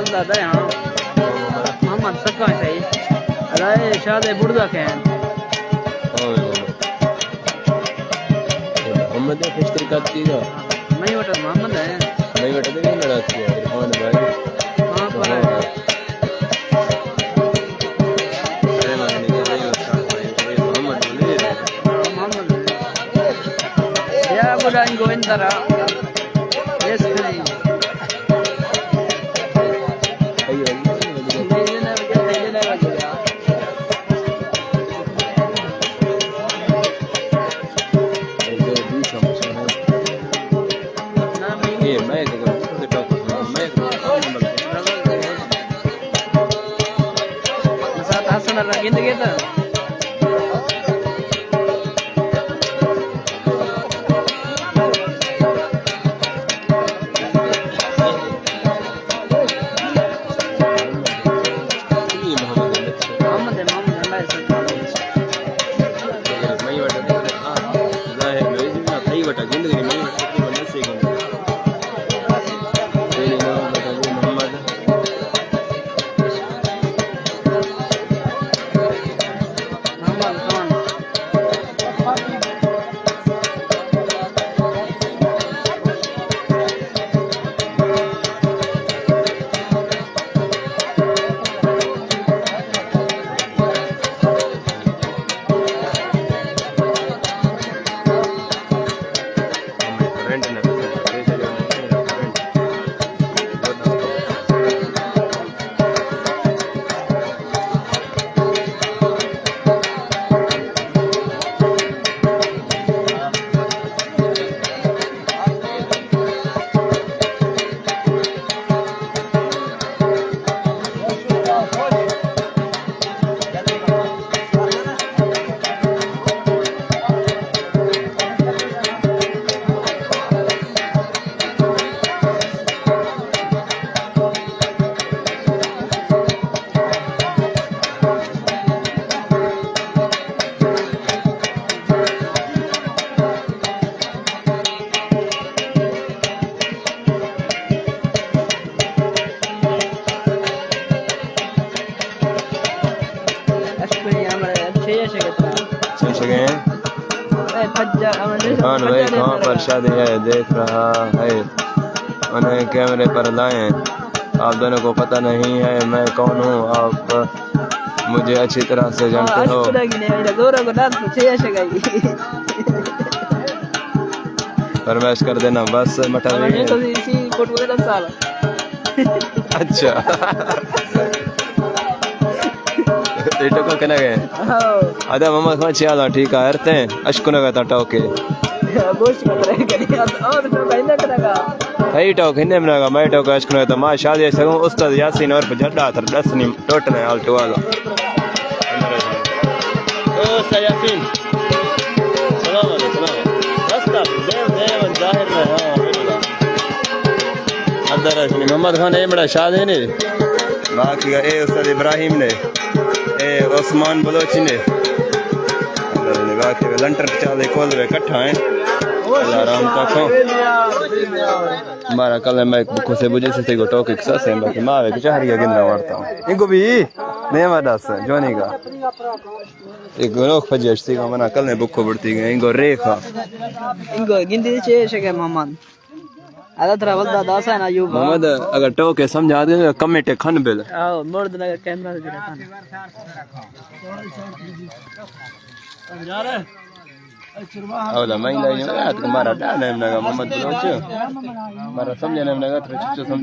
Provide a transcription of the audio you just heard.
दादा यहाँ मोहम्मद सका सही अरे शादी बुढ़ा के हैं मोहम्मद है फिस्टर का चीज़ नहीं बता मोहम्मद है नहीं बेटा नहीं लड़ाती है इरफान भाई हाँ पर अरे मैं नहीं कर रही उसका भाई मोहम्मद बोले मोहम्मद या बुढ़ा इनको इंतरा यस नहीं gitu gitu इरफान भाई कहाँ पर शादी है देख रहा है उन्हें कैमरे पर लाएं आप दोनों को पता नहीं है मैं कौन हूँ आप मुझे अच्छी तरह से जानते हो फरमाइश कर देना बस मटा अच्छा को कहना गए अदा मम्मा समझ आदा ठीक है हरते अशकुन का टोके हई टोक हिन्ने मनागा मैं टोक अशकुन तो मां शादी सगो उस्ताद यासीन और जड्डा तर 10 नी टोटने हाल टवालो उस्ताद यासीन सलाम अलैकुम रास्ता देव जाहिर में हां अदर मोहम्मद खान ए बड़ा शादी ने बाकी ए उस्ताद इब्राहिम ने ए उस्मान बलोच ने बाकी लंटर चाले खोल वे इकट्ठा है आराम तक हमारा कल मैं बुको से बुझे से को टॉपिक से बाकी मावे के चाहरिया गिंदा मारता हूं इनको भी नहीं मादास जोनी का एक लोग फजश सी का मना कल ने बुको बढ़ती गई इनको रेखा इनको गिंदी छे के मोहम्मद आधा तरह बलदा दासा ना यूब मोहम्मद अगर टोके समझा दे कमेटे खन बेल आओ मर्द ना कैमरा से गिरा समझा रे औला मैं नहीं याद तुम्हारा डाल है ना मोहम्मद बलोच मारा समझने में लगा तो समझ